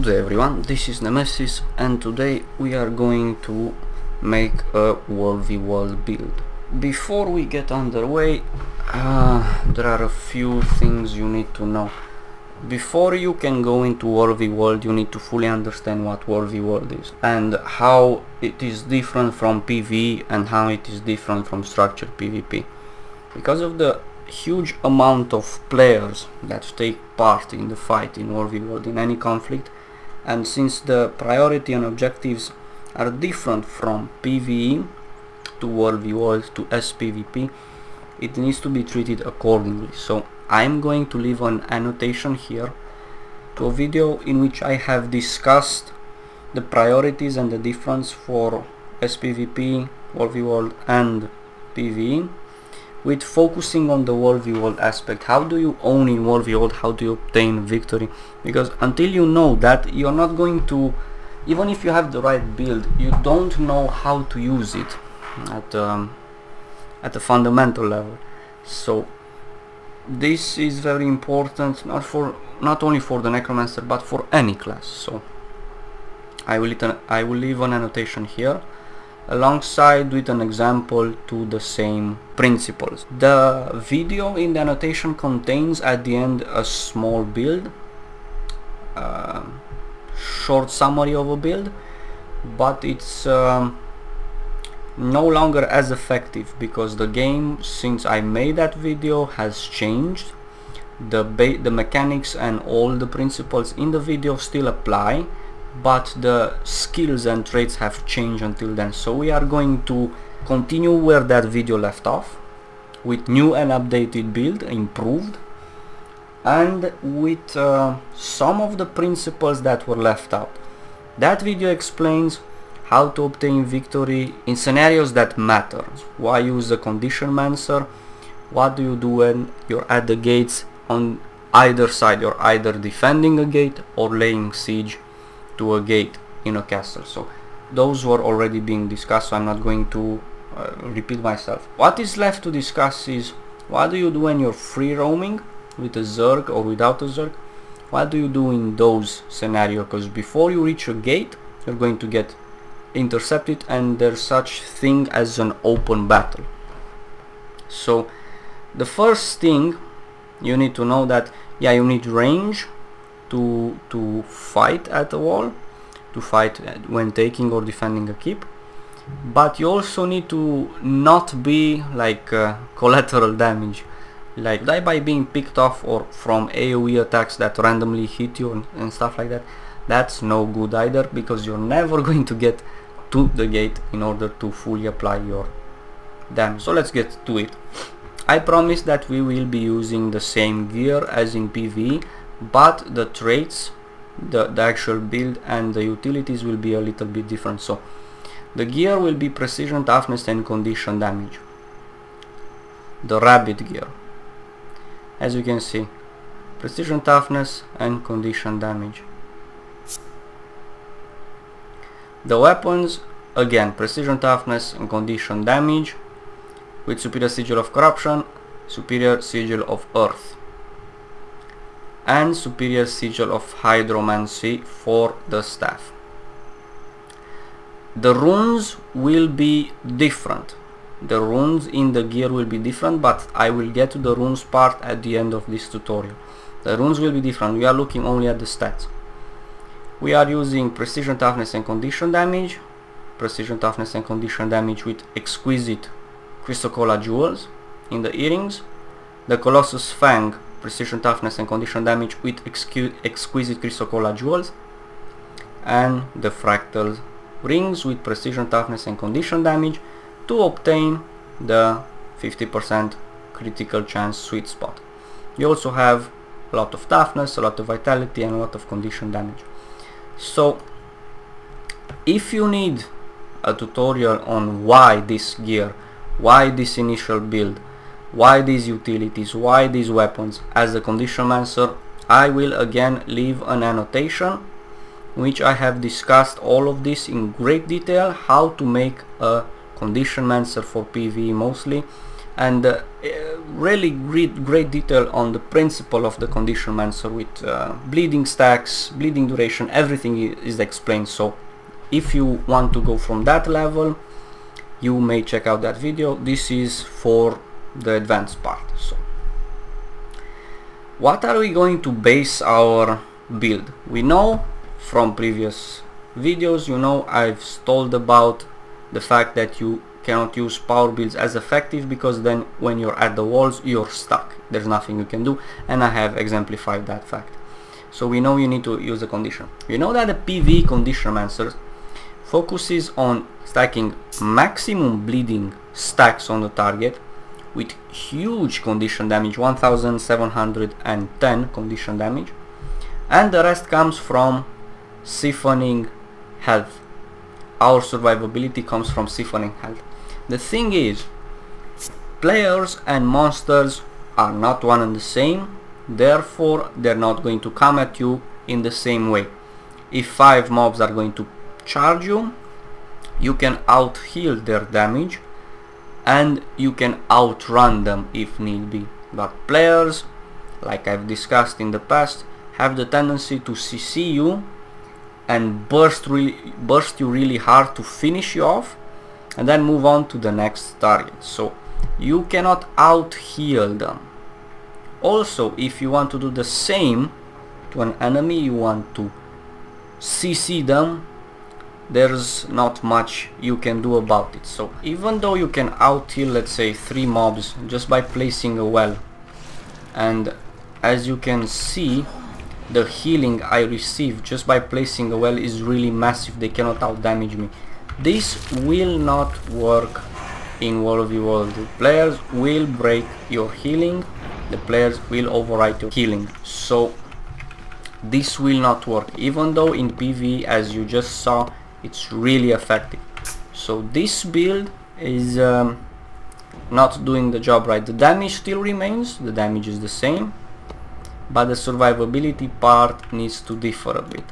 Good day everyone, this is Nemesis and today we are going to make a WvW build. Before we get underway, there are a few things you need to know. Before you can go into WvW, you need to fully understand what WvW is and how it is different from PvE and how it is different from structured PvP. Because of the huge amount of players that take part in the fight in WvW, in any conflict, and since the priority and objectives are different from PvE to WvW to SPvP, it needs to be treated accordingly. So I'm going to leave an annotation here to a video in which I have discussed the priorities and the difference for SPvP, WvW and PvE, with focusing on the WvW aspect. How do you own in WvW? How do you obtain victory? Because until you know that, you're not going to, even if you have the right build, you don't know how to use it at a fundamental level. So this is very important, not only for the Necromancer but for any class. So I will leave an annotation here alongside with an example to the same principles. The video in the annotation contains at the end a small build, short summary of a build, but it's no longer as effective because the game, since I made that video, has changed. The mechanics and all the principles in the video still apply, but the skills and traits have changed until then. So we are going to continue where that video left off, with new and updated build, improved, and with some of the principles that were left out. That video explains how to obtain victory in scenarios that matter. Why use the Conditionmancer? What do you do when you're at the gates on either side? You're either defending a gate or laying siege to a gate in a castle. So those were already being discussed, so I'm not going to repeat myself. What is left to discuss is what do you do when you're free roaming with a Zerg or without a Zerg. What do you do in those scenarios? Because before you reach a gate, you're going to get intercepted and there's such thing as an open battle. So the first thing you need to know that, yeah, you need range to fight at a wall, to fight when taking or defending a keep, but you also need to not be like collateral damage, like die by being picked off or from AoE attacks that randomly hit you and stuff like that. That's no good either, because you're never going to get to the gate in order to fully apply your damage. So let's get to it. I promise that we will be using the same gear as in PvE, but the traits, the actual build and the utilities will be a little bit different. So the gear will be precision, toughness and condition damage. The rabbit gear, as you can see, precision, toughness and condition damage. The weapons, again, precision, toughness and condition damage, with superior sigil of corruption, superior sigil of earth, and superior sigil of hydromancy for the staff. The runes will be different. The runes in the gear will be different, but I will get to the runes part at the end of this tutorial. The runes will be different. We are looking only at the stats. We are using precision, toughness and condition damage. Precision, toughness and condition damage with exquisite Chrysocolla jewels in the earrings. The Colossus Fang, precision, toughness and condition damage with exquisite Chrysocolla jewels, and the fractal rings with precision, toughness and condition damage to obtain the 50% critical chance sweet spot. You also have a lot of toughness, a lot of vitality and a lot of condition damage. So if you need a tutorial on why this gear, why this initial build, why these utilities, why these weapons as the Conditionmancer, I will again leave an annotation in which I have discussed all of this in great detail, how to make a Conditionmancer for PvE mostly, and really great detail on the principle of the Conditionmancer with bleeding stacks, bleeding duration, everything is explained. So if you want to go from that level, you may check out that video. This is for the advanced part. So what are we going to base our build? We know from previous videos, you know, I've told about the fact that you cannot use power builds as effective, because then when you're at the walls you're stuck, there's nothing you can do, and I have exemplified that fact. So we know you need to use a condition. You know that the PvE Conditionmancer focuses on stacking maximum bleeding stacks on the target with huge condition damage, 1710 condition damage, and the rest comes from siphoning health. Our survivability comes from siphoning health. The thing is, players and monsters are not one and the same, therefore they're not going to come at you in the same way. If 5 mobs are going to charge you, you can out heal their damage and you can outrun them if need be. But players, like I've discussed in the past, have the tendency to CC you and burst you really hard to finish you off and then move on to the next target. So you cannot out heal them. Also, if you want to do the same to an enemy, you want to CC them, there's not much you can do about it. So even though you can out heal, let's say 3 mobs just by placing a well, and as you can see, the healing I receive just by placing a well is really massive. They cannot out damage me. This will not work in WvW. The players will break your healing, the players will overwrite your healing, so this will not work, even though in PvE, as you just saw, it's really effective. So this build is not doing the job right. The damage still remains, the damage is the same, but the survivability part needs to differ a bit.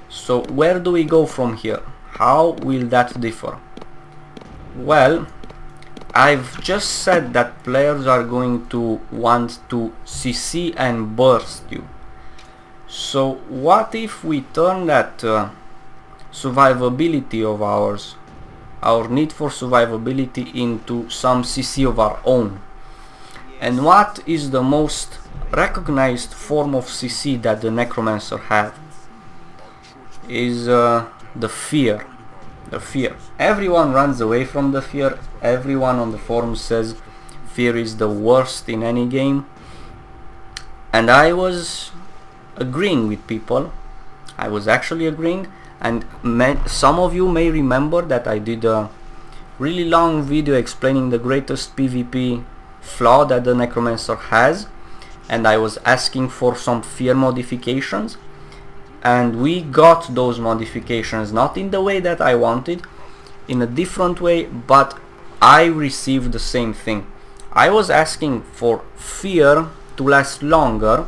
So where do we go from here? How will that differ? Well, I've just said that players are going to want to CC and burst you. So what if we turn that survivability of ours, our need for survivability, into some CC of our own? And what is the most recognized form of CC that the Necromancer have? Is the fear. The fear. Everyone runs away from the fear. Everyone on the forum says fear is the worst in any game. And I was agreeing with people. I was actually agreeing. And some of you may remember that I did a really long video explaining the greatest PvP flaw that the Necromancer has. And I was asking for some fear modifications. And we got those modifications, not in the way that I wanted, in a different way, but I received the same thing. I was asking for fear to last longer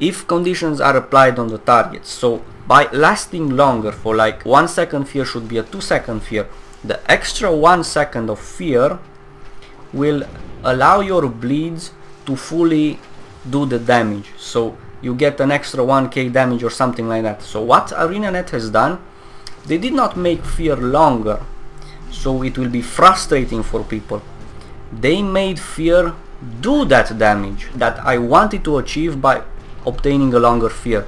if conditions are applied on the target. So by lasting longer, for like 1 second fear should be a 2 second fear, the extra 1 second of fear will allow your bleeds to fully do the damage. So you get an extra 1k damage or something like that. So what ArenaNet has done, they did not make fear longer, so it will be frustrating for people. They made fear do that damage that I wanted to achieve by obtaining a longer fear.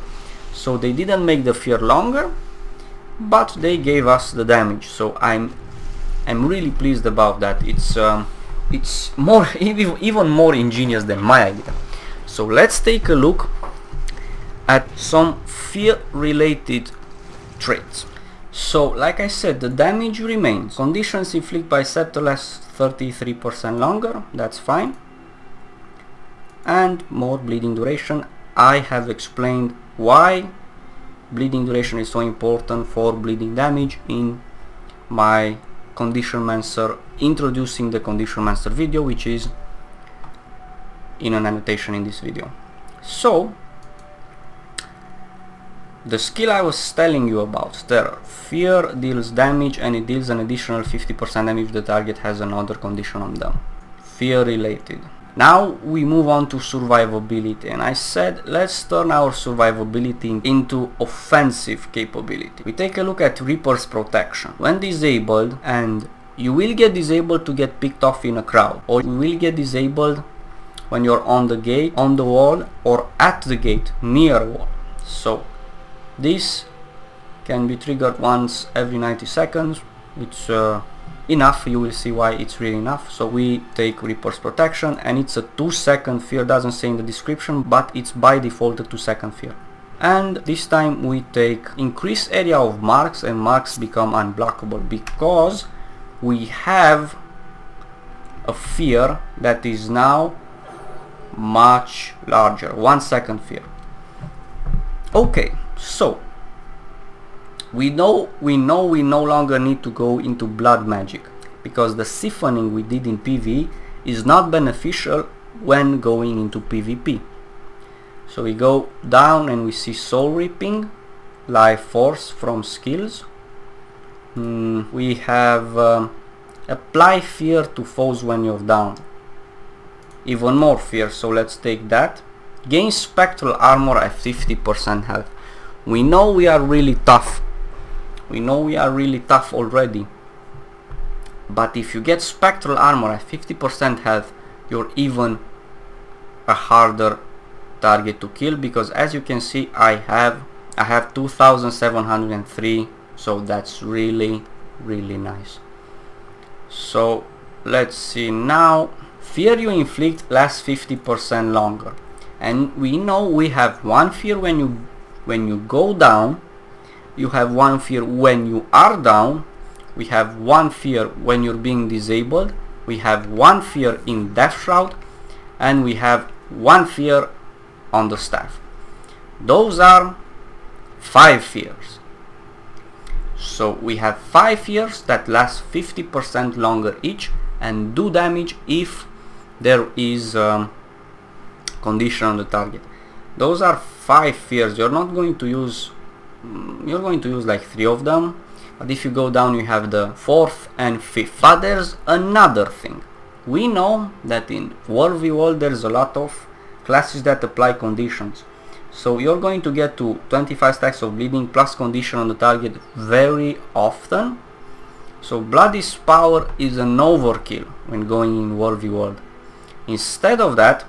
So they didn't make the fear longer, but they gave us the damage. So I'm really pleased about that. It's more even more ingenious than my idea. So let's take a look at some fear related traits. So like I said, the damage remains. Conditions inflicted by scepter last 33% longer, that's fine. And more bleeding duration. I have explained why bleeding duration is so important for bleeding damage in my Conditionmancer, introducing the Conditionmancer video, which is in an annotation in this video. So the skill I was telling you about, Terror. Fear deals damage and it deals an additional 50% damage if the target has another condition on them. fear related. Now we move on to survivability, and I said let's turn our survivability into offensive capability. We take a look at Reaper's protection. When disabled, and you will get disabled to get picked off in a crowd, or you will get disabled when you're on the gate, on the wall, or at the gate, near a wall. So this can be triggered once every 90 seconds. It's enough. You will see why it's really enough. So we take Reaper's protection, and it's a 2-second fear. Doesn't say in the description, but it's by default a 2-second fear. And this time we take increase area of marks, and marks become unblockable because we have a fear that is now much larger. 1-second fear. Okay, so we no longer need to go into blood magic, because the siphoning we did in PvE is not beneficial when going into PvP. So we go down and we see soul reaping, life force from skills. We have apply fear to foes when you're down, even more fear, so let's take that. Gain spectral armor at 50% health. We know we are really tough. We know we are really tough already. But if you get spectral armor at 50% health, you're even a harder target to kill, because as you can see I have 2703, so that's really nice. So let's see now. Fear you inflict lasts 50% longer, and we know we have one fear when you go down, you have one fear when you are down, we have one fear when you're being disabled, we have one fear in Death Shroud, and we have one fear on the staff. Those are 5 fears. So we have 5 fears that last 50% longer each and do damage if there is condition on the target. Those are 5 fears. You're going to use like 3 of them, but if you go down you have the 4th and 5th. But there's another thing. We know that in WvW there's a lot of classes that apply conditions. So you're going to get to 25 stacks of bleeding plus condition on the target very often. So Bloody's power is an overkill when going in WvW. Instead of that,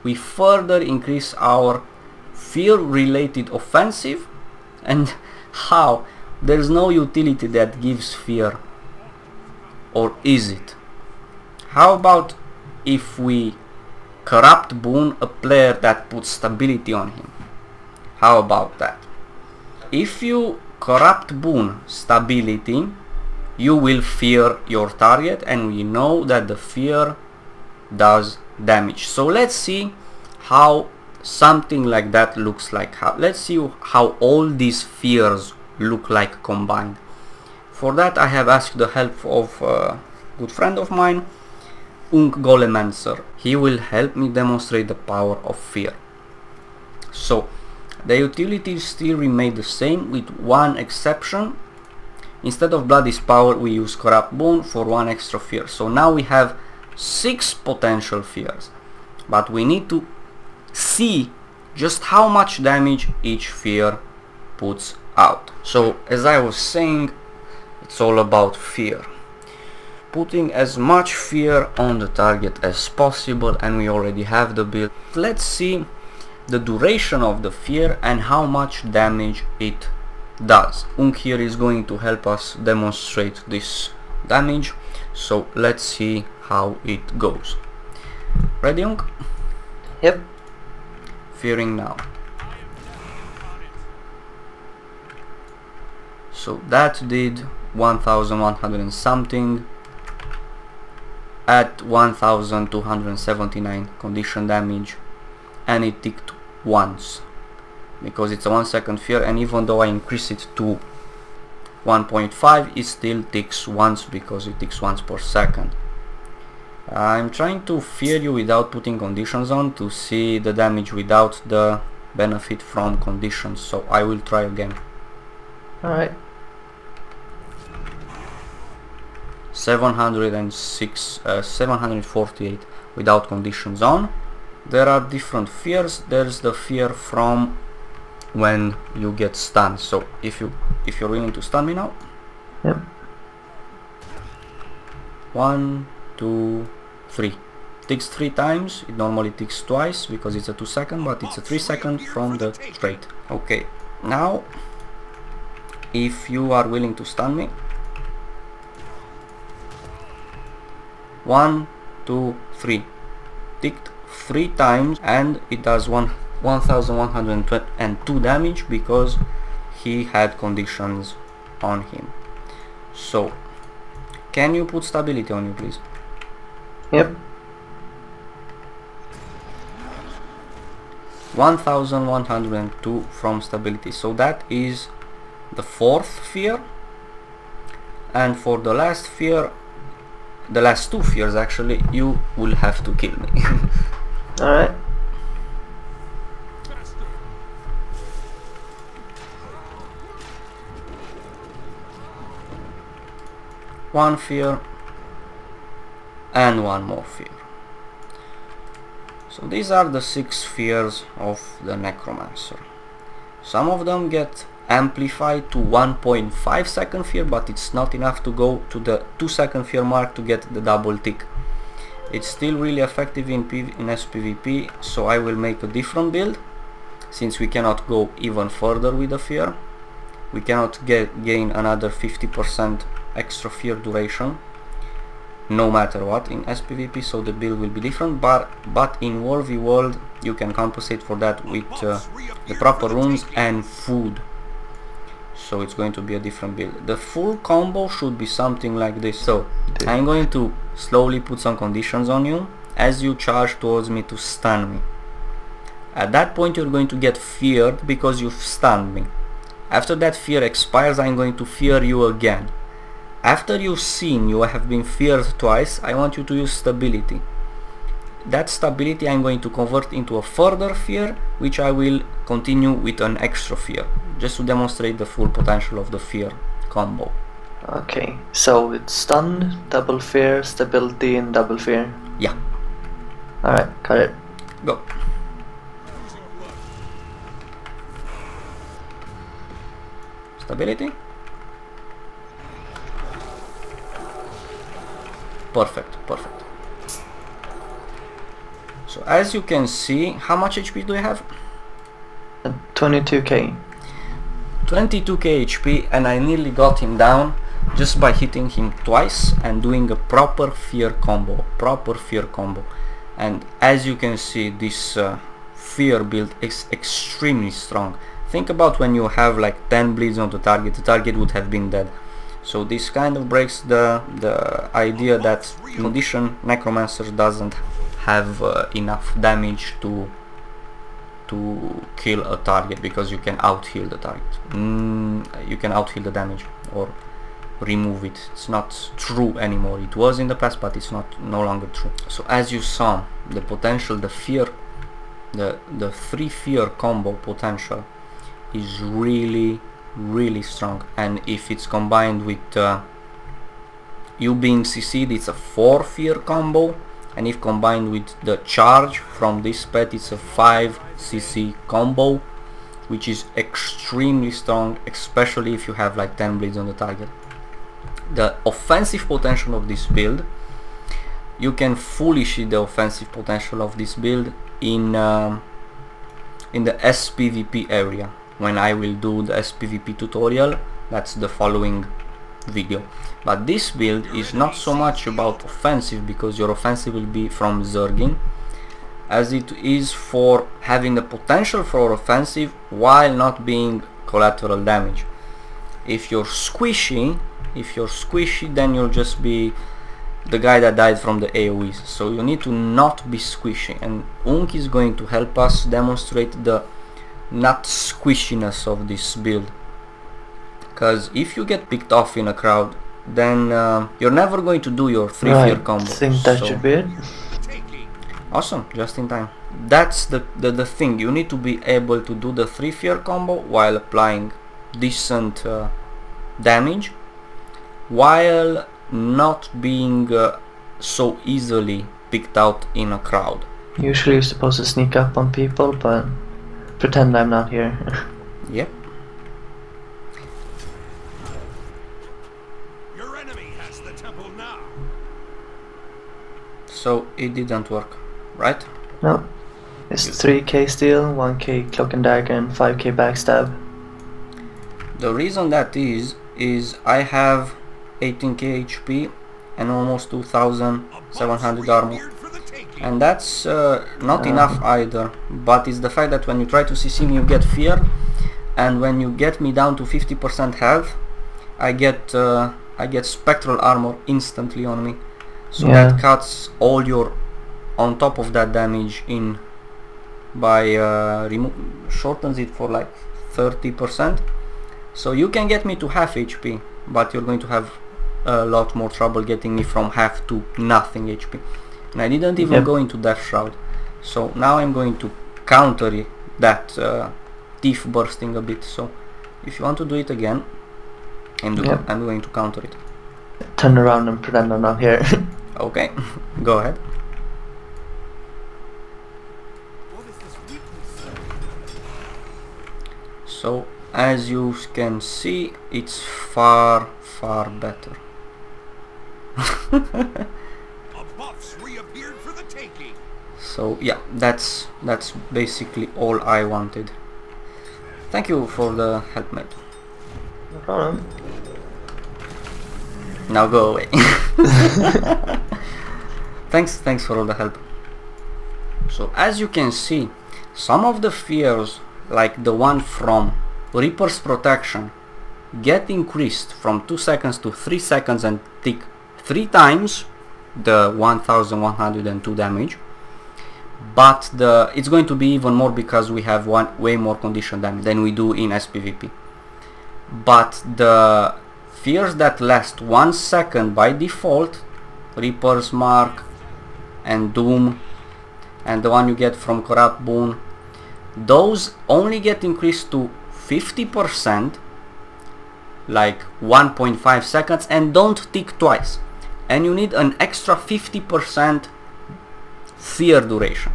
we further increase our fear related offensive. And how? There's no utility that gives fear. Or is it? How about if we corrupt boon a player that puts stability on him? How about that? If you corrupt boon stability, you will fear your target, and we know that the fear does damage. So let's see how something like that looks like. Let's see how all these fears look like combined. For that I have asked the help of a good friend of mine, Necromancer. He will help me demonstrate the power of fear. So the utilities still remain the same, with one exception. Instead of Bloody's power we use corrupt boon for 1 extra fear. So now we have 6 potential fears, but we need to see just how much damage each fear puts out. So as I was saying, it's all about fear. Putting as much fear on the target as possible, and we already have the build. Let's see the duration of the fear and how much damage it does. Unk here is going to help us demonstrate this damage, so let's see how it goes. Ready, Unk? Yep. Fearing now. So that did 1100 and something at 1279 condition damage, and it ticked once because it's a 1 second fear, and even though I increase it to 1.5 it still ticks once because it ticks once per second. I'm trying to fear you without putting conditions on to see the damage without the benefit from conditions, so I will try again. Alright. 748. without conditions on. There are different fears. There's the fear from when you get stunned. So if you're willing to stun me now. Yep. 1, 2, 3. Ticks 3 times. It normally ticks twice because it's a 2 second, but it's a 3 second from the trait. Okay, now if you are willing to stun me, 1, 2, 3. Ticked 3 times and it does 1102 damage because he had conditions on him. So can you put stability on you, please? Yep. 1102 from stability. So that is the 4th fear, and for the last fear, the last 2 fears actually, you will have to kill me. Alright. One fear and one more fear. So these are the 6 fears of the Necromancer. Some of them get amplified to 1.5 second fear, but it's not enough to go to the 2 second fear mark to get the double tick. It's still really effective in SPvP, so I will make a different build, since we cannot go even further with the fear. We cannot gain another 50% extra fear duration no matter what in SPvP, so the build will be different, but in WvW you can compensate for that with the proper runes and food. So it's going to be a different build. The full combo should be something like this. So I'm going to slowly put some conditions on you as you charge towards me to stun me. At that point you're going to get feared because you've stunned me. After that fear expires, I'm going to fear you again. After you've seen you have been feared twice, I want you to use stability. That stability I'm going to convert into a further fear, which I will continue with an extra fear, just to demonstrate the full potential of the fear combo. Okay, so it's stun, double fear, stability, and double fear. Yeah. Alright, got it. Go. Stability. Perfect, perfect. So as you can see, how much HP do you have? 22k. 22k HP, and I nearly got him down just by hitting him twice and doing a proper fear combo. And as you can see, this fear build is extremely strong. Think about when you have like 10 bleeds on the target would have been dead. So this kind of breaks the idea that condition Necromancer doesn't have enough damage to kill a target, because you can out-heal the target. You can out-heal the damage or remove it. It's not true anymore. It was in the past, but it's no longer true. So as you saw, the potential, the fear, the 3 fear combo potential is really strong, and if it's combined with you being CC'd, it's a 4 fear combo, and if combined with the charge from this pet, it's a 5 CC combo, which is extremely strong, especially if you have like 10 bleeds on the target. The offensive potential of this build, you can fully see the offensive potential of this build in the SPvP area, when I will do the SPvP tutorial. That's the following video. But this build is not so much about offensive, because your offensive will be from Zerging, as it is for having the potential for offensive while not being collateral damage. If you're squishy, then you'll just be the guy that died from the AoEs. So you need to not be squishy, and Unk is going to help us demonstrate the not squishiness of this build, because if you get picked off in a crowd, then you're never going to do your 3 fear combo. I think that should be it. Awesome, just in time. That's the thing. You need to be able to do the 3 fear combo while applying decent damage, while not being so easily picked out in a crowd. Usually you're supposed to sneak up on people, but pretend I'm not here. Yep. Your enemy has the temple now. So it didn't work, right? No. It's 3k steel, 1k cloak and dagger, and 5k backstab. The reason that is I have 18k HP and almost 2700 armor. And that's not enough either, but it's the fact that when you try to CC me you get fear, and when you get me down to 50% health I get spectral armor instantly on me, so that cuts all your on top of that damage in by shortens it for like 30%, so you can get me to half HP, but you're going to have a lot more trouble getting me from half to nothing HP. And I didn't even go into Death Shroud, so now I'm going to counter that teeth bursting a bit. So if you want to do it again, I'm going to counter it. Turn around and pretend I'm not here. Okay, go ahead. So as you can see, it's far better. So yeah, that's basically all I wanted. Thank you for the help, mate. No problem. Now go away. Thanks for all the help. So as you can see, some of the fears, like the one from Reaper's Protection, get increased from 2 seconds to 3 seconds and take 3 times the 1102 damage. But it's going to be even more because we have way more condition damage than we do in SPVP. But the fears that last 1 second by default, Reaper's Mark and Doom, and the one you get from Corrupt Boon, those only get increased to 50%, like 1.5 seconds, and don't tick twice. And you need an extra 50% fear duration.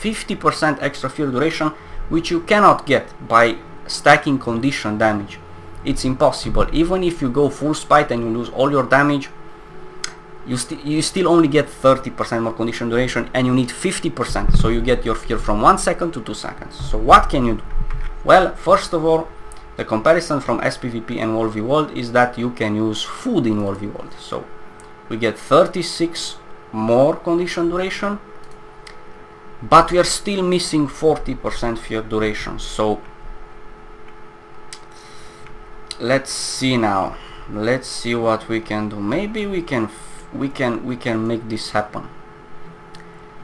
50% extra fear duration, which you cannot get by stacking condition damage. It's impossible. Even if you go full spite and you lose all your damage, you still only get 30% more condition duration, and you need 50%, so you get your fear from 1 second to 2 seconds. So what can you do? Well, first of all, the comparison from SPVP and WvW is that you can use food in WvW. So we get 36 more condition duration, but we are still missing 40% fear duration. So let's see now. Let's see what we can do. Maybe we can make this happen.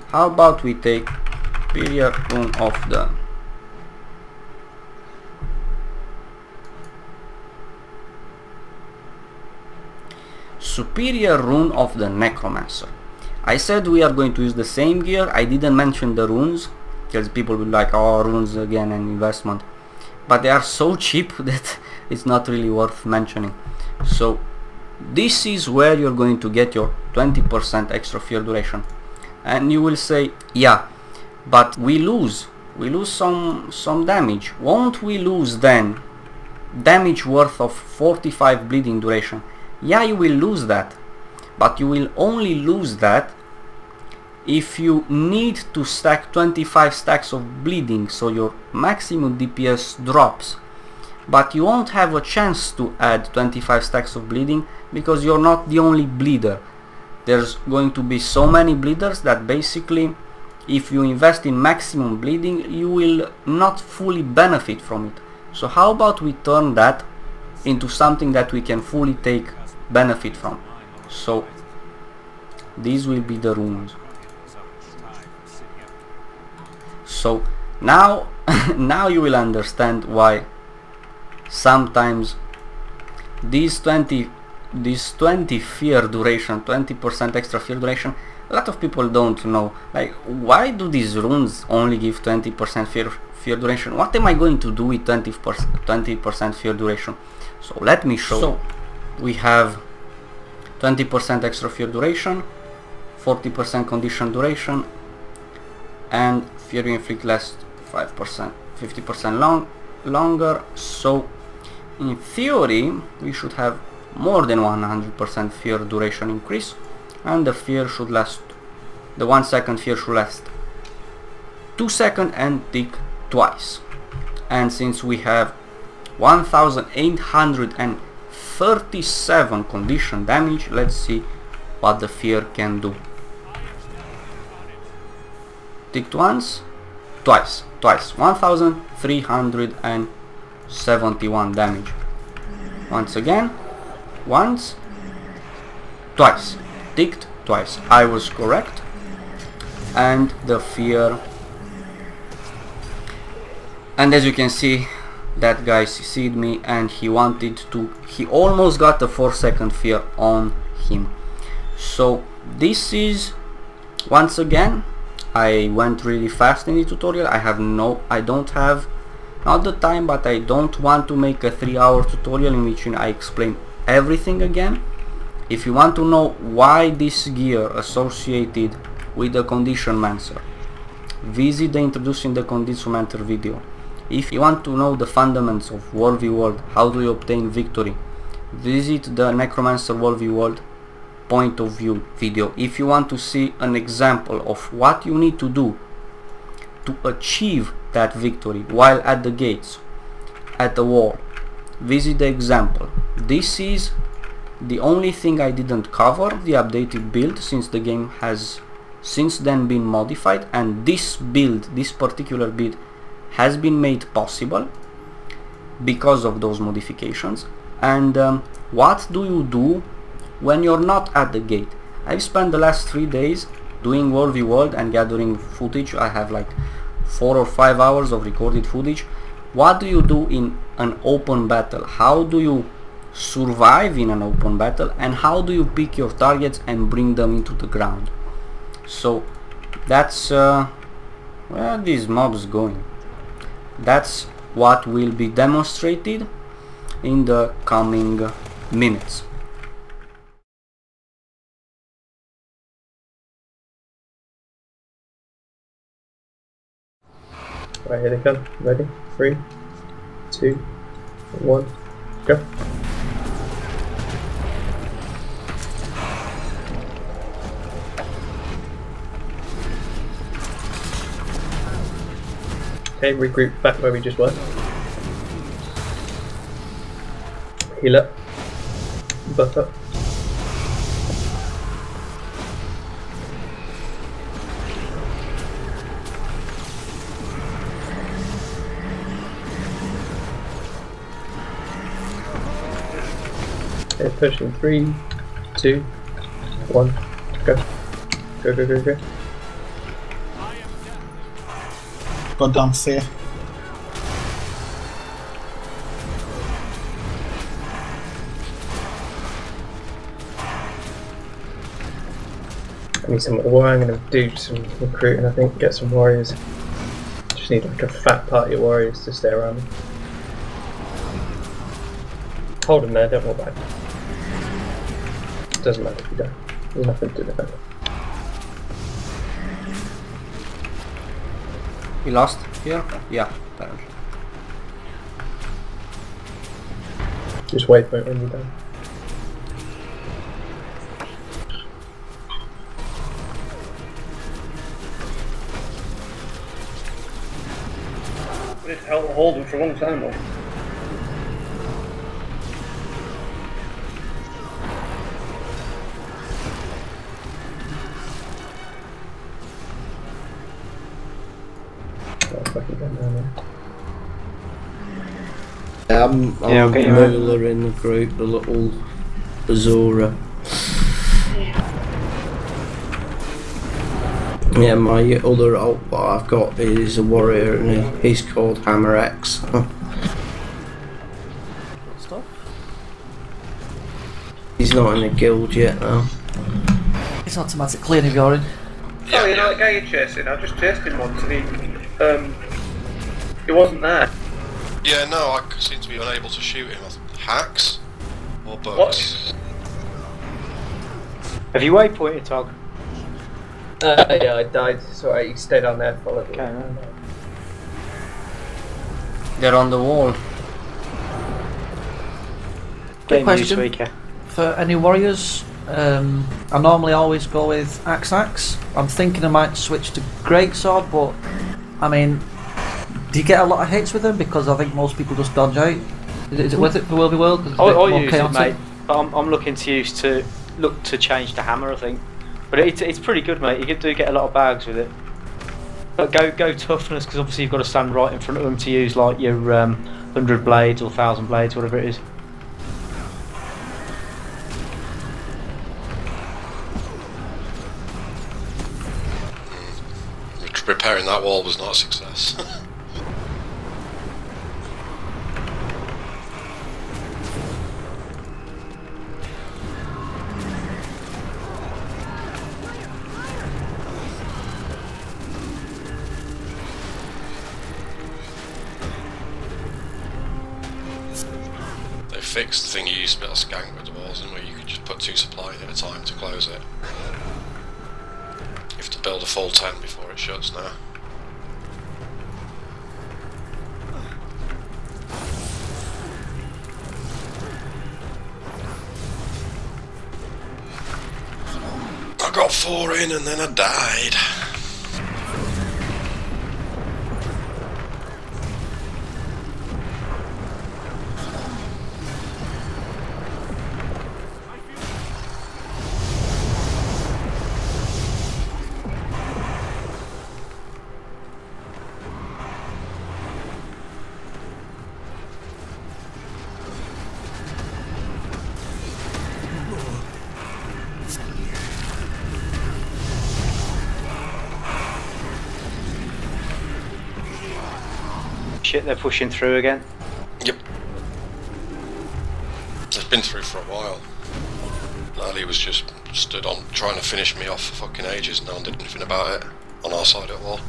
How about we take Superior Rune of the Superior Rune of the Necromancer. I said we are going to use the same gear. I didn't mention the runes because people will be like, oh, runes again, an investment, but they are so cheap that it's not really worth mentioning. So this is where you're going to get your 20% extra fear duration. And you will say, yeah, but we lose some damage. Won't we lose then damage worth of 45 bleeding duration? Yeah, you will lose that, but you will only lose that if you need to stack 25 stacks of bleeding, so your maximum DPS drops. But you won't have a chance to add 25 stacks of bleeding because you're not the only bleeder. There's going to be so many bleeders that basically if you invest in maximum bleeding you will not fully benefit from it. So how about we turn that into something that we can fully take benefit from? So these will be the runes. So now now you will understand why sometimes these 20 fear duration, 20% extra fear duration, a lot of people don't know, like, why do these runes only give 20% fear duration? What am I going to do with 20% fear duration? So let me show. So we have 20% extra fear duration, 40% condition duration, and Fury Inflict lasts 5%, 50% longer. So in theory we should have more than 100% fear duration increase, and the fear should last, the 1 second fear should last 2 seconds and tick twice. And since we have 1837 condition damage, let's see what the fear can do. Ticked once, twice, 1371 damage. Once again, once, twice, ticked twice. I was correct. And the fear, and as you can see, that guy CC'd me and he almost got the 4 second fear on him. So this is, once again, I went really fast in the tutorial. I don't have, not the time, but I don't want to make a 3-hour tutorial in which I explain everything again. If you want to know why this gear associated with the Necromancer, visit the Introducing the Necromancer video. If you want to know the fundamentals of WvW, how do you obtain victory, visit the Necromancer WvW point of view video. If you want to see an example of what you need to do to achieve that victory while at the gates, at the wall, visit the example. This is the only thing I didn't cover, the updated build, since the game has since then been modified, and this build, this particular build, has been made possible because of those modifications. And what do you do when you're not at the gate? I've spent the last 3 days doing WvW and gathering footage. I have like 4 or 5 hours of recorded footage. What do you do in an open battle? How do you survive in an open battle, and how do you pick your targets and bring them into the ground? So that's where are these mobs going? That's what will be demonstrated in the coming minutes. Right, here they come. Ready? 3, 2, 1, go. Okay, regroup back where we just were. Heal up. Buff up. Okay, pushing 3, 2, 1, go. Go, go, go, go. Goddamn fear. I need some, what I'm going to do some recruiting, I think, get some warriors. Just need like a fat party of warriors to stay around me. Hold them there, don't worry about it. Doesn't matter if you don't. There's nothing to defend. We lost here? Yeah, apparently. Just waypoint when you're done. It's held hold them for a long time though. I'm okay, Moolah in the group, the little Azura. Yeah, my other alt what I've got is a warrior and he's called Hammer X. Stop. He's not in a guild yet though. It's automatically in if you're in. Oh, you know that guy you're chasing? I just chased him once and he wasn't there. Yeah, no, I seem to be unable to shoot him. Hacks? Or bugs? Have you waypointed, Tog? Yeah, I died. Sorry, you stay down there. Follow me. Okay. They're on the wall. Quick Game use question weaker. for any warriors. I normally always go with axe. I'm thinking I might switch to greatsword, but I mean, do you get a lot of hits with them? Because I think most people just dodge out. Is it worth it for World? 'Cause it's a bit I more use chaotic? it, mate. But I'm looking to look to change to hammer, I think. But it's pretty good, mate. You do get a lot of bags with it. But go toughness, because obviously you've got to stand right in front of them to use like your 100 blades or 1000 blades, whatever it is. Repairing that wall was not a success. They fixed the thing you used to be able to skank with the walls in, where you could just put 2 supplies at a time to close it. You have to build a full 10 before it shuts now. I got 4 in and then I died. Shit, they're pushing through again. Yep. They've been through for a while. Ali was just stood on trying to finish me off for fucking ages, no one did anything about it on our side of the wall.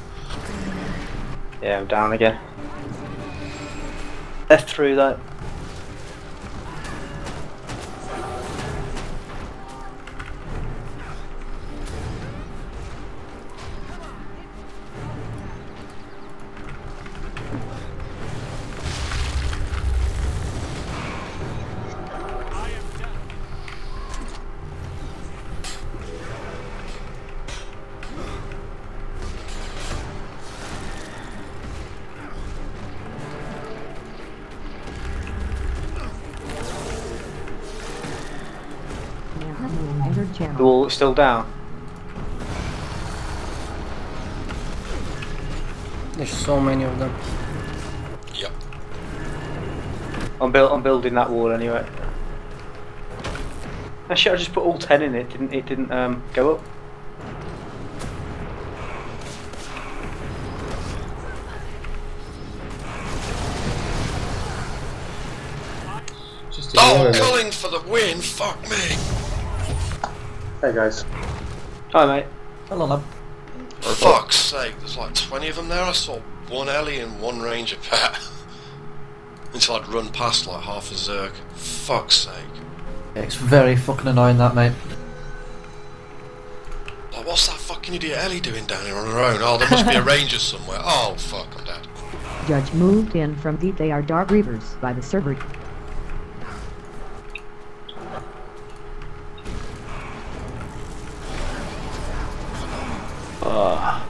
Yeah, I'm down again. They're through that. The wall is still down. There's so many of them. Yep. I'm building that wall anyway. Actually, I just put all 10 in it. It didn't go up. Just Oh, ignore them. Culling for the win, fuck me! Hey guys. Hi, mate. Hello, lad. For fuck's sake, there's like 20 of them there. I saw 1 Ellie and 1 Ranger pet. Until I'd run past like half a Zerg. Fuck's sake. It's very fucking annoying, that, mate. Like, what's that fucking idiot Ellie doing down here on her own? Oh, there must be a Ranger somewhere. Oh, fuck, I'm dead. Judge moved in from the They Are Dark Reavers by the server.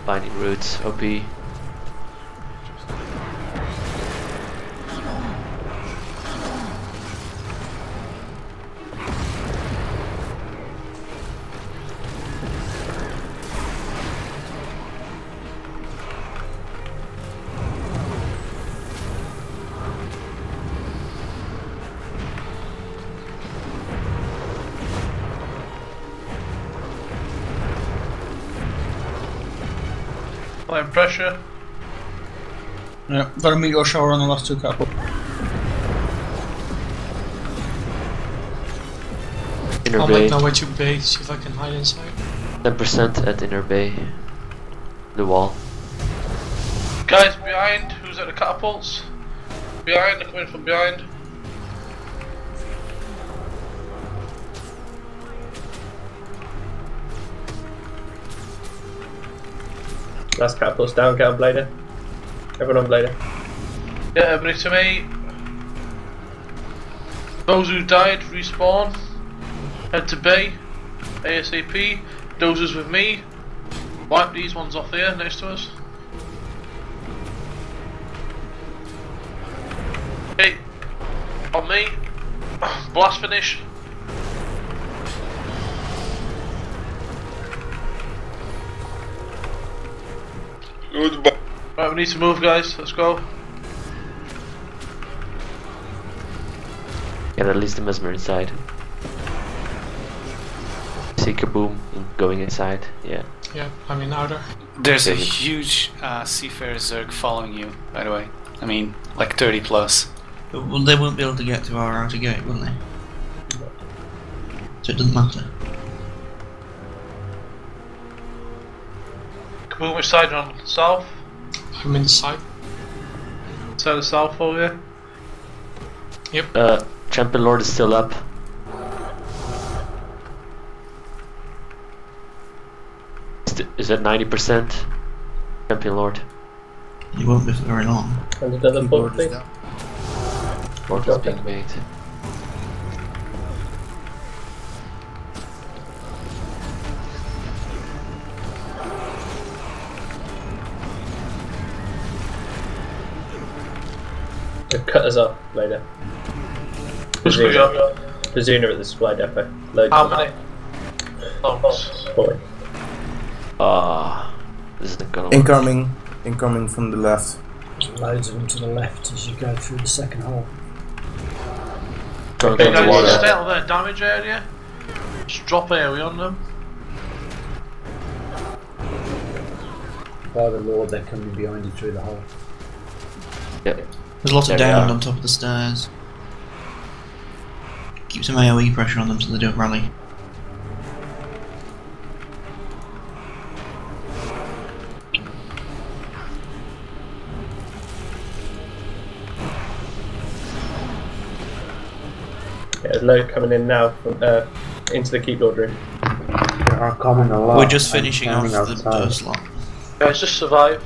Binding roots, OP. Applying pressure. Yeah, got a meteor shower on the last 2 catapults. Inner I'll bay. make my way to B, see if I can hide inside. 10% at inner bay. The wall. Guys behind, who's at the catapults? Behind, they're coming from behind. Last catapult's down, get on Blader. Everyone on Blader. Yeah, everybody to me. Those who died, respawn. Head to B. ASAP. Dozers with me. Wipe these ones off here next to us. Okay. On me. Blast finish. Goodbye. Right, we need to move, guys. Let's go. Get at least the mesmer inside. See kaboom going inside. Yeah. Yeah, I'm in outer. There's a huge Seafarer Zerg following you, by the way. I mean, like 30 plus. Well, they won't be able to get to our outer gate, will they? So it doesn't matter. Kaboom, which side on? South? I'm in the side. Side of south over here? Yep. Champion Lord is still up. Is that 90%? Champion Lord. It won't be for very long. And another board thing. Lord is being made. They've cut us off later. Bazooner at the supply depot. Loads. How many? Loads. 40. This isn't gonna work. Incoming from the left. Loads of them to the left as you go through the second hole. Don't Okay, go to guys, water. stay out of their damage area. Just drop area on them. By the Lord, they're coming behind you through the hole. Yep. There's lots of There we down are. on top of the stairs. Keep some AoE pressure on them so they don't rally. Yeah, there's load coming in now from into the keep lord room. They are coming a lot. We're just finishing off the first lot. Guys, just survive.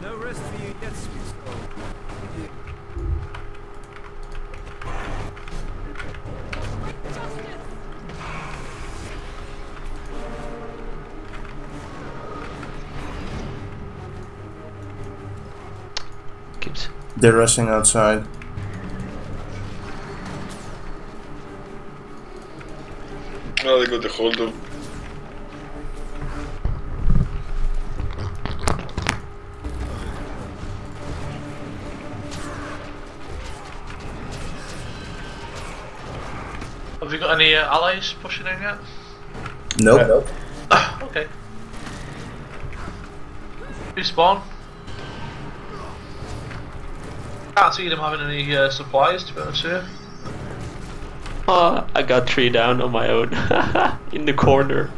No rest for you yet, sweet soul. Keeps. They're rushing outside. Oh, they got the hold of. Have you got any allies pushing in yet? Nope. Okay. Respawn. Can't see them having any supplies, to be honest with you. Oh, I got 3 down on my own. In the corner.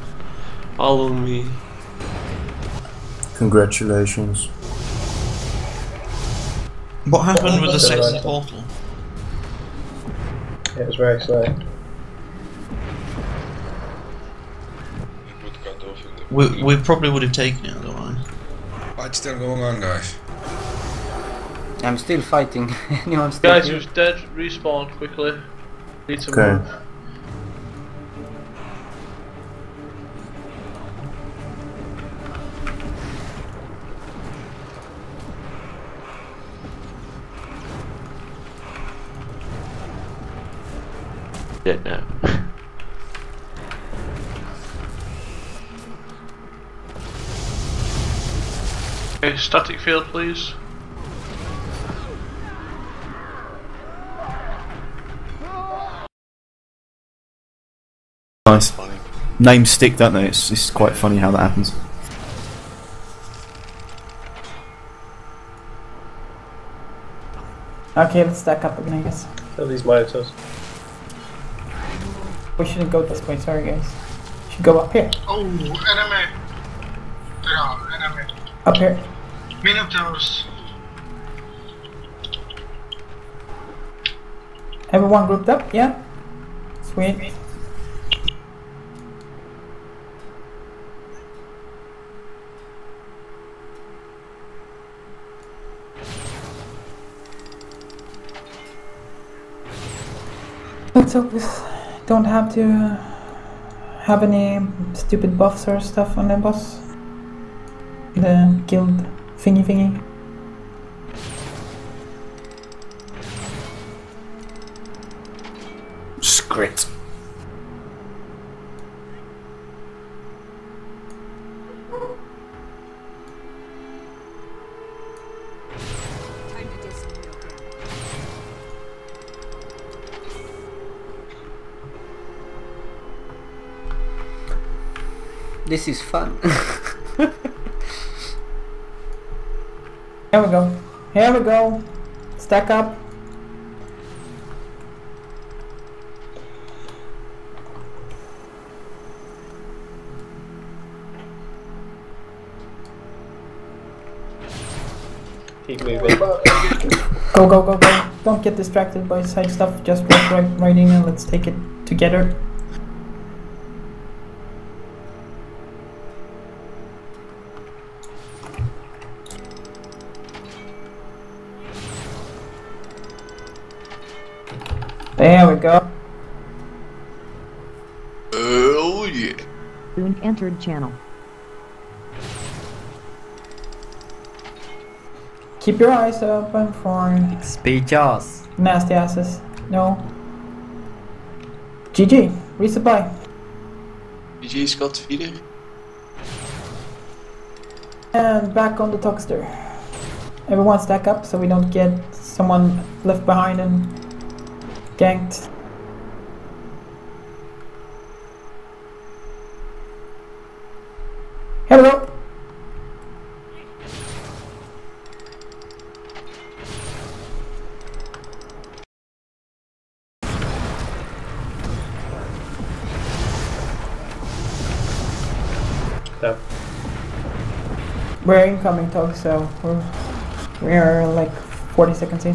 All on me. Congratulations. What happened with the second portal? It was very slow. We probably would have taken it otherwise. What's still going on, guys? I'm still fighting. Anyone still Guys here? who's dead, respawn quickly. Need to Okay. move. Dead now. Okay, static field, please. Nice. Names stick, don't they? It's quite funny how that happens. Okay, let's stack up again, I guess. Kill these Molotovs. We shouldn't go this way, sorry guys. We should go up here. Oh, enemy! There are enemy. Up here. Minotaurs. Everyone grouped up, yeah? Sweet. Let's hope we don't have to have any stupid buffs or stuff on the boss. The guild thingy. Script. This is fun. Here we go. Here we go. Stack up. Keep moving. Go. Don't get distracted by side stuff. Just walk right in and let's take it together. There we go. Oh yeah. Boone entered channel. Keep your eyes open for Speed jaws. nasty asses. No. GG. Resupply. GG Scott video. And back on the Toxter. Everyone stack up so we don't get someone left behind and ganked. Hello. So. We're incoming, Tog, so we're like 40 seconds in.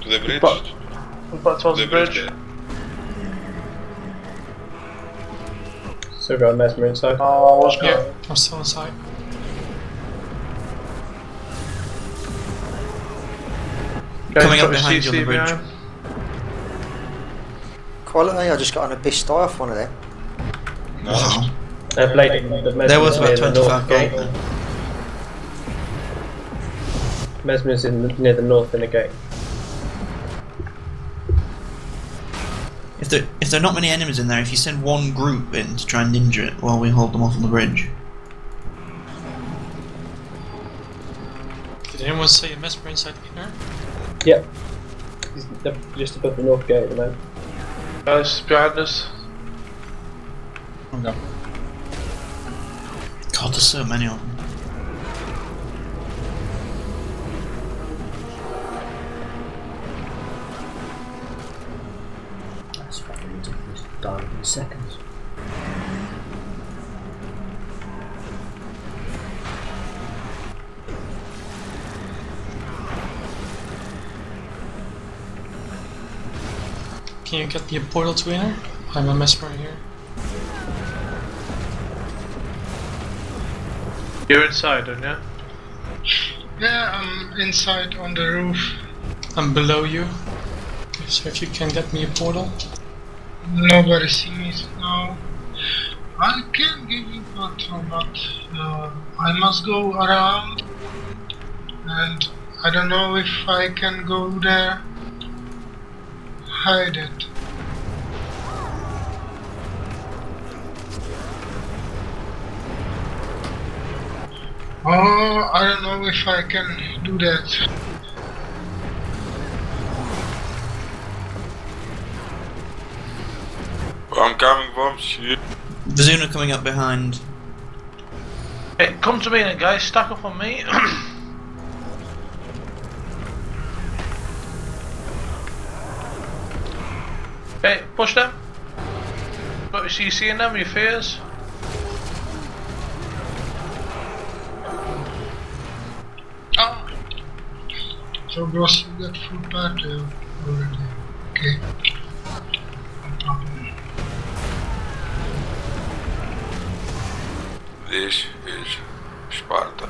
To the bridge? But towards the bridge. there. Still got a Mesmer inside. Oh, what's Yeah, going? I'm still inside. Coming up behind you on the bridge. Quality, I just got an abyss die off one of them. Wow. The There was about near the 25 north gate. gold. Mesmer's near the north in the gate. If there are not many enemies in there, if you send one group in to try and ninja it while we hold them off on the bridge. Did anyone say a Mesmer inside here? Yep. He's just above the north gate at the moment. Guys, behind us. God, there's so many of them. That's fucking ridiculous. Died in seconds. Can you get me a portal tweener? I'm a Mesmer here. You're inside, aren't you? Yeah, I'm inside on the roof. I'm below you. So if you can get me a portal. Nobody sees me now. I can give you portal, but I must go around. And I don't know if I can go there. Hide it. Oh, I don't know if I can do that. I'm coming from shit. Vizuna coming up behind. Hey, come to me then, guys. Stack up on me. Hey, push them. Got your CC in them, your fears. Ah. So boss, you got full part already. Okay. No problem. This is Sparta.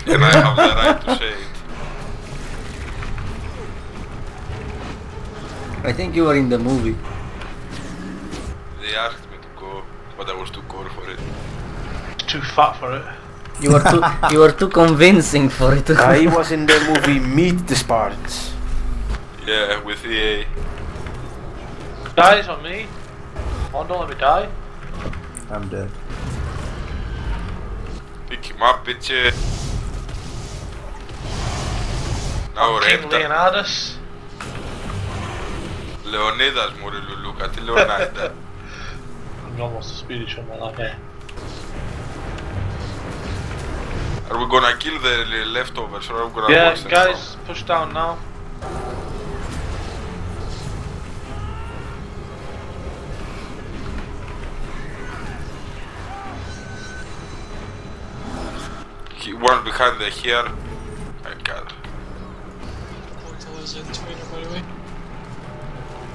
And I have the right to say it. I think you were in the movie. They asked me to go, but I was too cool for it. Too fat for it. You were too convincing for it. He was in the movie Meet the Spartans. Yeah, with EA. Guys, on me. Oh, don't let me die. I'm dead. Pick him up, bitch. Now King Leonidas. Leonidas, more Lulu, κάτι Leonidas. I'm almost a spiritual man, okay. Are we gonna kill the leftovers or are we gonna Yeah, watch them? guys, push down now. One behind the here. My god.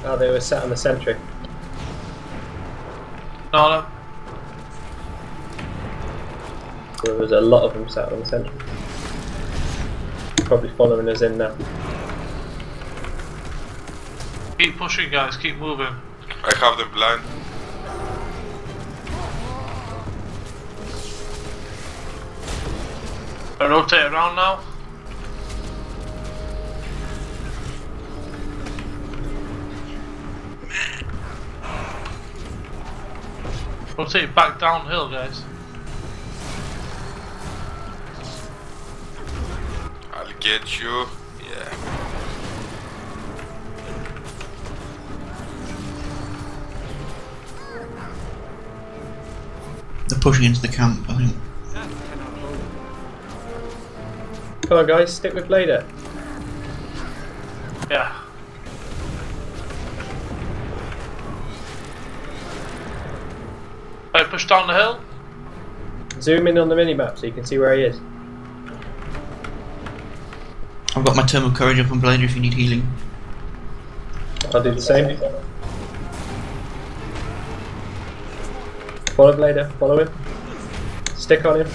Oh, they were sat on the sentry. No. There was a lot of them sat on the sentry. Probably following us in now. Keep pushing, guys, keep moving. I have them blind. I rotate around now. Rotate back downhill, guys. I'll get you. Yeah. They're pushing into the camp, I think. Come on, guys, stick with Blader. Yeah. Right, push down the hill. Zoom in on the minimap so you can see where he is. I've got my Term of Courage up on Blader if you need healing. I'll do the same. Follow Blader, follow him. Stick on him.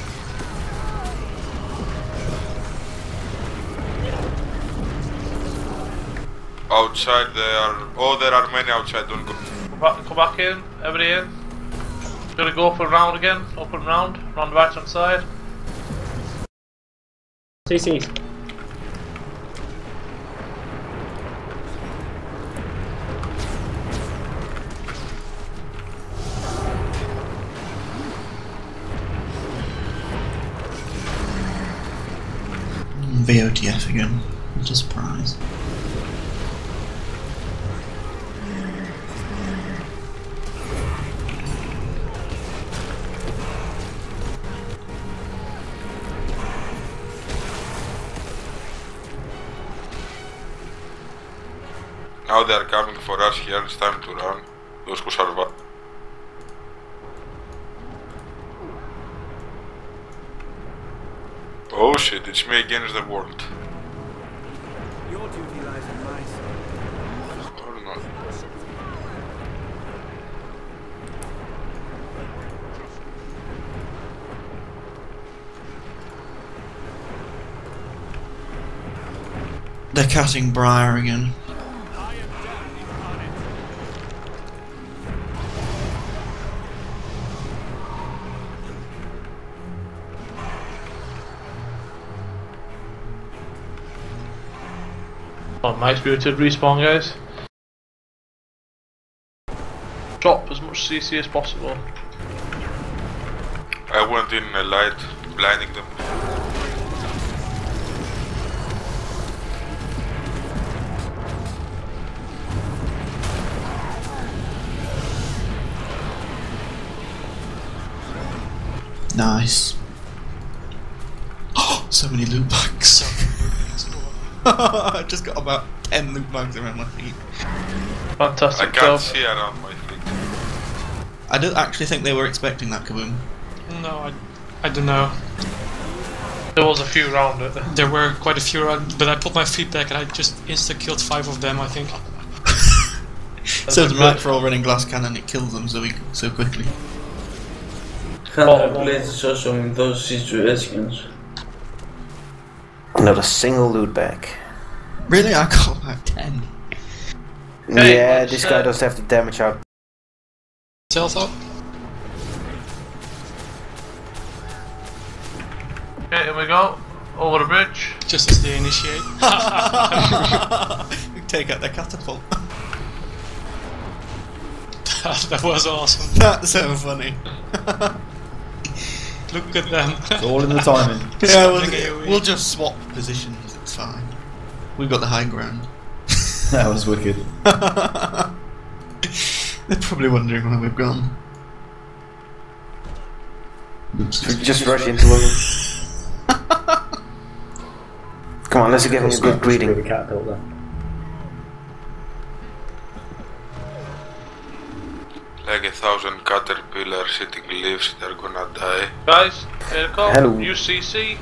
Outside there are... Oh, there are many outside, don't go. Come back in, everybody in. Gonna go up and round again, up and round the right hand side. CC's. VOTF again. What a surprise. Now they are coming for us here, it's time to run. Those who survive. Oh shit, it's me against the world. Your duty lies on my side. Or not. They're cutting Briar again. Oh, my spirited respawn, guys. Drop as much CC as possible. I went in a light, blinding them. Nice. Oh, so many loot bags. I just got about 10 loot bags around my feet. Fantastic I can't job. see around my feet. I don't actually think they were expecting that, Kaboom. No, I don't know. There was a few around it. There were quite a few around, but I put my feet back and I just insta-killed 5 of them, I think. So the right for all running glass cannon, it kills them so quickly. How is also in those situations. Not a single loot bag. Really? I got about 10. Yeah, this guy doesn't have the damage out. Stealth up. Okay, here we go. Over the bridge. Just as they initiate. We take out their catapult. That was awesome. That's so funny. Look at them. It's all in the timing. Yeah, we'll just swap positions, it's fine. We've got the high ground. That was wicked. They're probably wondering where we've gone. Just rush into him. Come on, let's give him a good greeting. Like 1,000 caterpillars sitting leaves, they're gonna die. Guys, here it comes. Hello. UCC.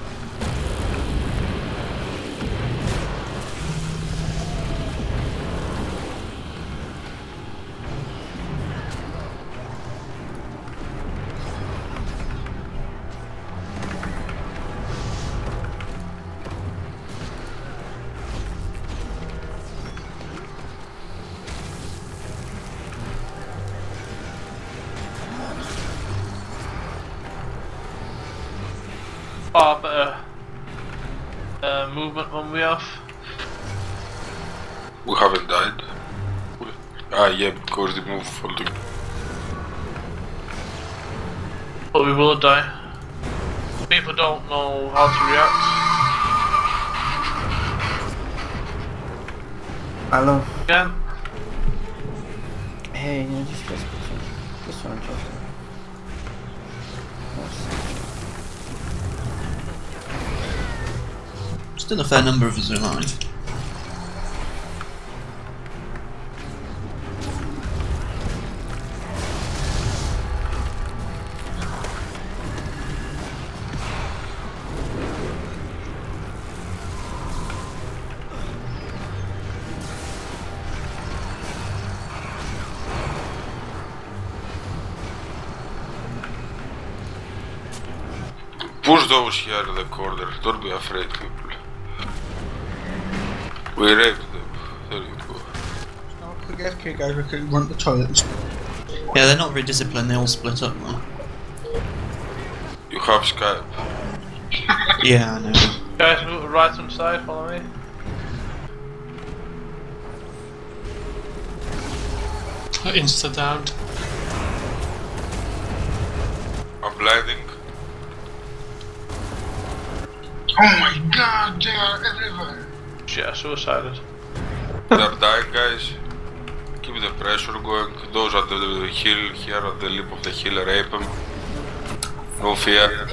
Far better movement when we have. We haven't died. Ah, yeah, because they move folding. But we will die. People don't know how to react. Hello. Again. Hey, just this one, Still a fair number of us alive. Push those here in the corner, don't be afraid, people. We raped them. There you go. Don't forget, okay guys, we can run the toilets. Yeah, they're not very disciplined, they all split up though. You have Skype. Yeah, I know. Guys, move to the right hand side, follow me. Insta down. I'm blinding. Oh my god, they are everywhere. Yeah, suicided. They're dying, guys. Keep the pressure going. Those at the hill, here at the lip of the hill, rape them. No fear.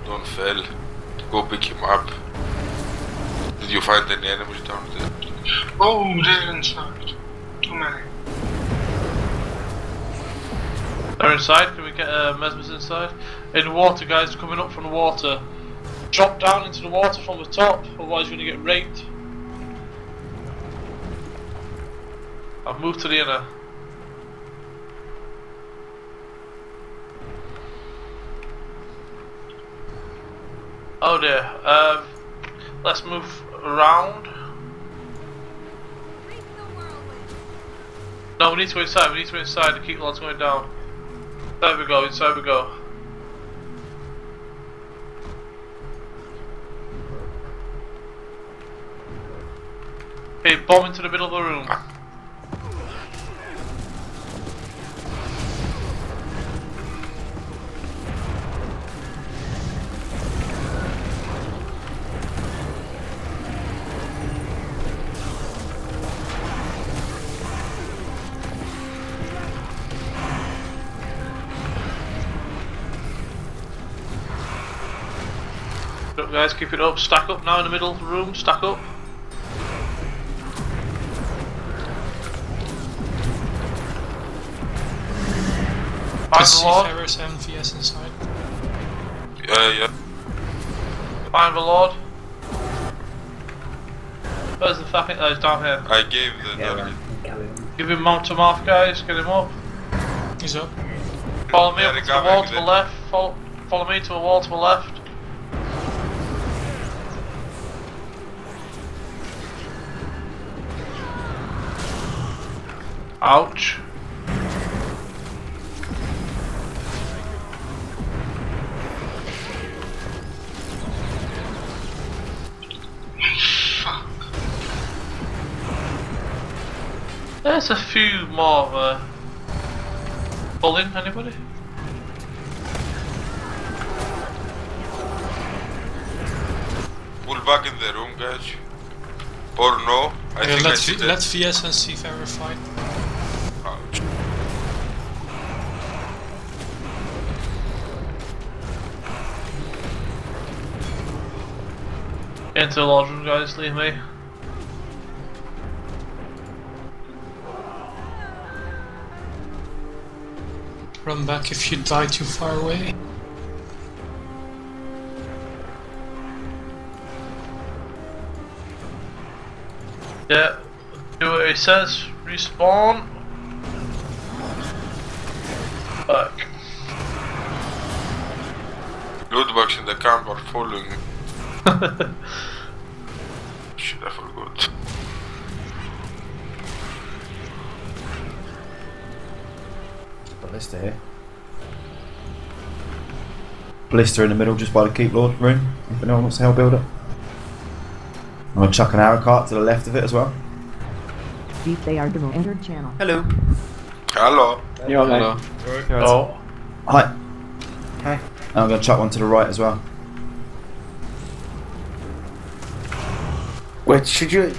Don't fail. Go pick him up. Did you find any enemies down there? Oh, they're inside. Too many. They're inside, can we get Mesmers inside? In the water, guys, coming up from the water. Drop down into the water from the top, otherwise you're going to get raped. I've moved to the inner. Oh dear, let's move around. No, we need to go inside, to keep the lads going down. There we go, inside we go. Okay, bomb into the middle of the room. up, guys. Keep it up. Stack up now in the middle of the room. Stack up. Find the Lord. Seafarers and VS inside. Yeah. Find the Lord. Where's the fucking? Oh, he's down here. I gave the target. Give him mount to mouth, guys. Get him up. He's up. Follow me up to the wall to the left. Follow me to the wall to the left. Ouch. There's a few more pull in, anybody? Pull back in the room, guys. Or no? I think let VS and Seafarer fight. Ouch. Into the lodge room, guys, leave me. Run back if you die too far away. Yeah, do what he says, respawn. Back. Lootbox in the camp are following me. Shit, I forgot. Ballista here. Ballista in the middle just by the keep lord room, if anyone wants to help build it. I'm going to chuck an arrow cart to the left of it as well. They are demo entered channel. Hello. Hello. You're Hello. Oh. Hi. Hi. I'm going to chuck one to the right as well. Wait, should you?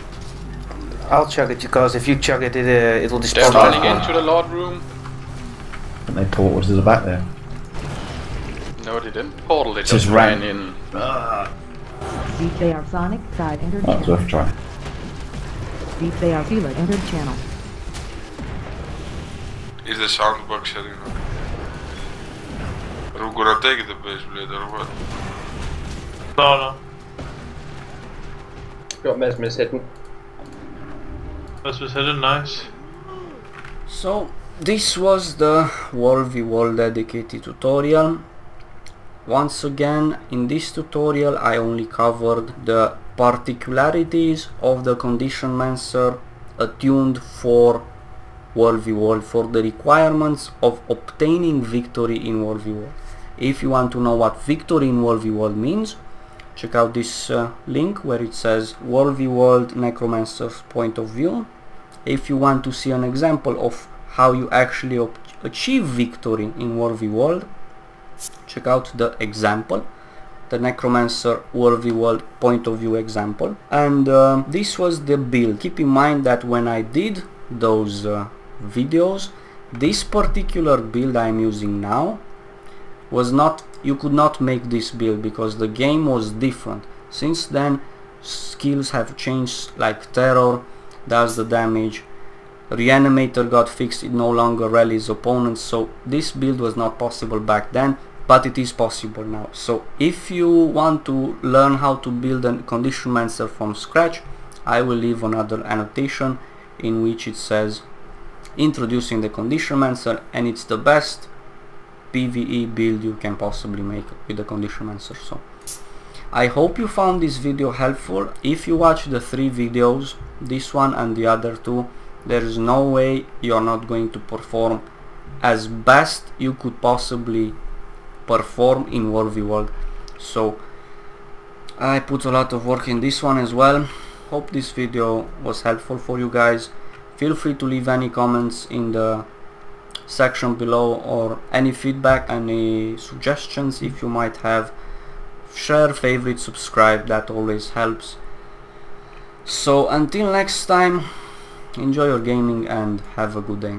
I'll chug it because if you chug it, it'll They're despawn. running into the Lord room. And they portaled to the back there. No, they didn't portal, they Just just ran. ran in. They are Sonic side entered That was channel. worth a try. They are Fila entered channel. Is the soundbox heading up? Are we gonna take the base blade or what? No. Got Mesmer's hidden. Mesmer's hidden, nice. So this was the WvW dedicated tutorial. Once again, in this tutorial I only covered the particularities of the Conditionmancer attuned for WvW, for the requirements of obtaining victory in WvW. If you want to know what victory in WvW means, check out this link where it says WvW Necromancer's point of view. If you want to see an example of how you actually achieve victory in WvW, check out the example, the Necromancer WvW point of view example. And this was the build. Keep in mind that when I did those videos, this particular build I'm using now was not, you could not make this build because the game was different. Since then skills have changed, like Terror does the damage, Reanimator got fixed, it no longer rallies opponents, so this build was not possible back then, but it is possible now. So if you want to learn how to build a Conditionmancer from scratch, I will leave another annotation in which it says introducing the Conditionmancer, and it's the best PvE build you can possibly make with the Conditionmancer. So I hope you found this video helpful. If you watch the 3 videos, this one and the other 2, there is no way you're not going to perform as best you could possibly perform in WvW. So I put a lot of work in this one as well. Hope this video was helpful for you guys. Feel free to leave any comments in the section below, or any feedback, any suggestions if you might have. Share, favorite, subscribe, that always helps. So until next time, enjoy your gaming and have a good day.